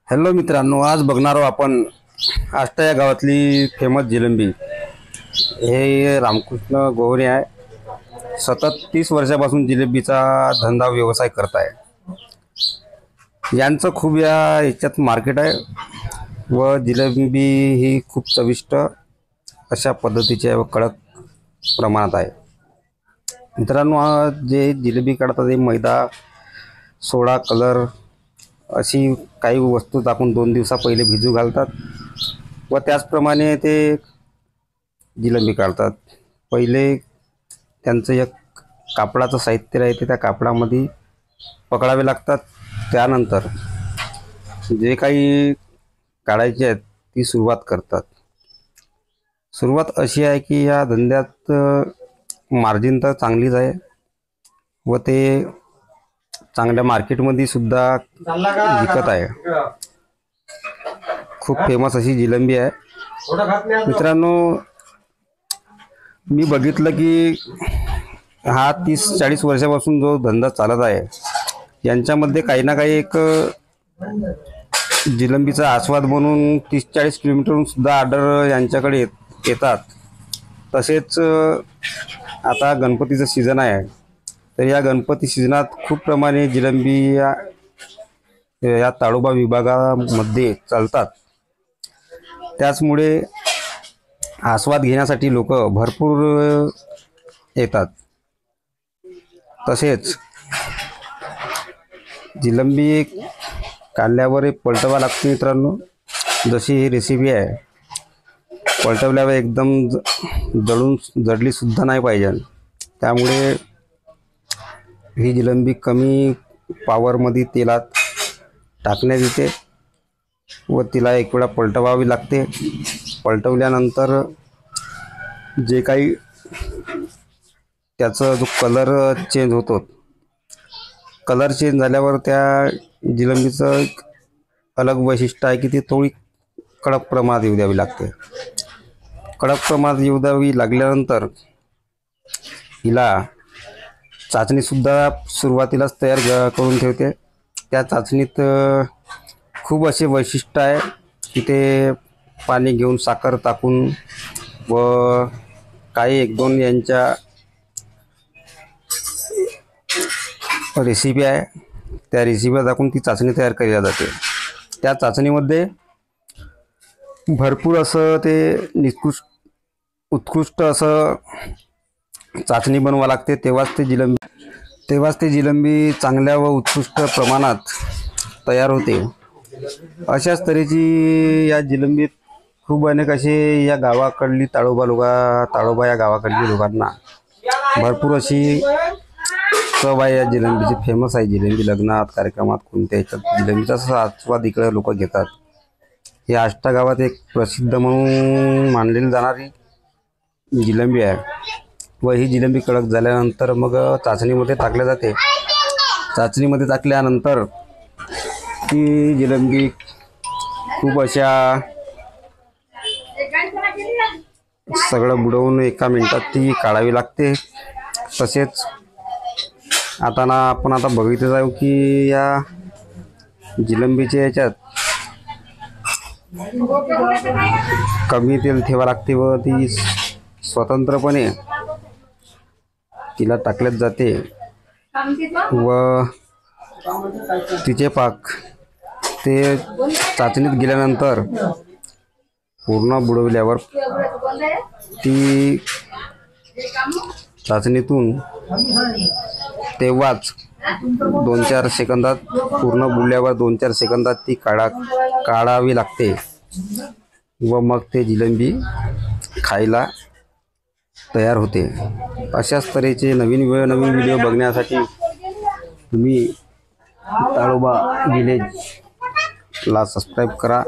Hello मित्रांनो, आज बघणार आहोत आपण आष्टा या गावातली फेमस जिलेबी। हे रामकृष्ण गोवरे आहे। सतत 30 वर्षापासून जिलेबीचा धंदा व्यवसाय करत आहे। यांचं खूप याच्यात मार्केट आहे व जिलेबी ही खूप चविष्ट अशा पद्धतीची आहे व कडक प्रमाणात आहे। मित्रांनो, जे जिलेबी काढतात ते मैदा, सोडा, कलर अशी काही वस्तू टाकून 2 दिवसा पहिले भिजू घालतात व त्याचप्रमाणे ते जिलेबी काढतात। पहिले त्यांचं एक कापडाचं साहित्य राहते, त्या कापडामध्ये पकडावे लागतात। त्यानंतर जे काही काढायचे आहेत ती सुरुवात करतात। सुरुवात अशी आहे की या धंद्यात मार्जिन तर चांगलीच आहे व ते चांगल्या मार्केटमध्ये सुद्धा विकत आहे। खूप फेमस अशी जिलेबी आहे। मित्रांनो, मी बघितलं की हा 30-40 वर्षापासून जो धंदा चालत आहे, यांच्यामध्ये काही ना काही एक जिलेबीचा आस्वाद म्हणून 30-40 किलोमीटरहून सुद्धा ऑर्डर यांच्याकडे येतात। तसेच आता गणपतीचं सीझन आहे, तर या गणपती सीझनात खूप प्रमाणे जिलेबी या ताडोबा विभागामध्ये चालतात। त्याचमुळे आस्वाद घेण्यासाठी लोक भरपूर येतात। तसेच जिलेबी काढल्यावर पलटवा लागते। मित्रांनो, जशी ही रेसिपी आहे, पलटवल्यावर एकदम जडली सुद्धा नाही पाहिजे। त्यामुळे ही जिलेबी कमी पावरमध्ये तेलात टाकण्यात येते व तिला एक वेळा पलटवावी लागते। पलटवल्यानंतर जे काही त्याचा जो कलर चेंज होतो, कलर चेंज झाल्यावर त्या जिलेबीचं एक अलग वैशिष्ट्य आहे की ती थोडी कडक प्रमाणात येऊ द्यावी लागते। कडक प्रमाणात येऊ द्यावी लागल्यानंतर हिला चाचणीसुद्धा सुरुवातीलाच तयार करून ठेवते। त्या चाचणीत खूप असे वैशिष्ट्य आहे की ते पाणी घेऊन साखर टाकून व काही 1-2 यांच्या रेसिपी आहे, त्या रेसिपीला टाकून ती चाचणी तयार केली जाते। त्या चाचणीमध्ये भरपूर असं ते उत्कृष्ट असं चाचणी बनवावी लागते, तेव्हाच ते जिलेबी चांगल्या व उत्कृष्ट प्रमाणात तयार होते। अशाच तऱ्हेची या जिलेबीत खूप अनेक असे या गावाकडली ताडोबा या गावाकडली लोकांना भरपूर अशी चव आहे। या जिलेबीची फेमस आहे जिलेबी। लग्नात, कार्यक्रमात, कोणत्या ह्याच्यात जिलेबीचा आस्वाद इकडे लोक घेतात। हे आष्टा गावात एक प्रसिद्ध म्हणून मानलेली जाणारी जिलेबी आहे व ही जिलेबी कडक झाल्यानंतर मग चाचणीमध्ये टाकल्या जाते। चाचणीमध्ये टाकल्यानंतर ती जिलेबी खूप अशा सगळं बुडवून 1 मिनिटात ती काढावी लागते। तसेच आपण बघितलं जाऊ की या जिलेबीच्या याच्यात कमी तेल ठेवावं लागते व ती स्वतंत्रपणे तिला टाकल्यात जाते व तिचे पाक ते चाचणीत गेल्यानंतर पूर्ण बुडवल्यावर ती चाचणीतून तेव्हाच 2-4 सेकंदात पूर्ण बुडल्यावर 2-4 सेकंदात ती काढावी लागते व मग ते जिलेबी खायला तयार होते। अशाच तऱ्हेचे नवीन व्हिडिओ बघण्यासाठी तुम्ही ताडोबा विलेजला सबस्क्राईब करा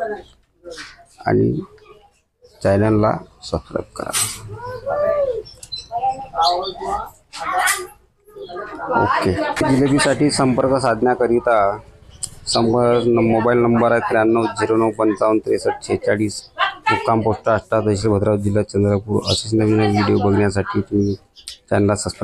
आणि चॅनलला सबस्क्राईब करा। ओके। जिलेबीसाठी संपर्क साधण्याकरिता मोबाईल नंबर आहे 930955634646। मुक्काम पोस्ट आष्टा, तहसील भद्रावती, जिल्हा चंद्रपूर। असेच नवीन व्हिडिओ बघण्यासाठी तुम्ही चॅनलला सबस्क्राईब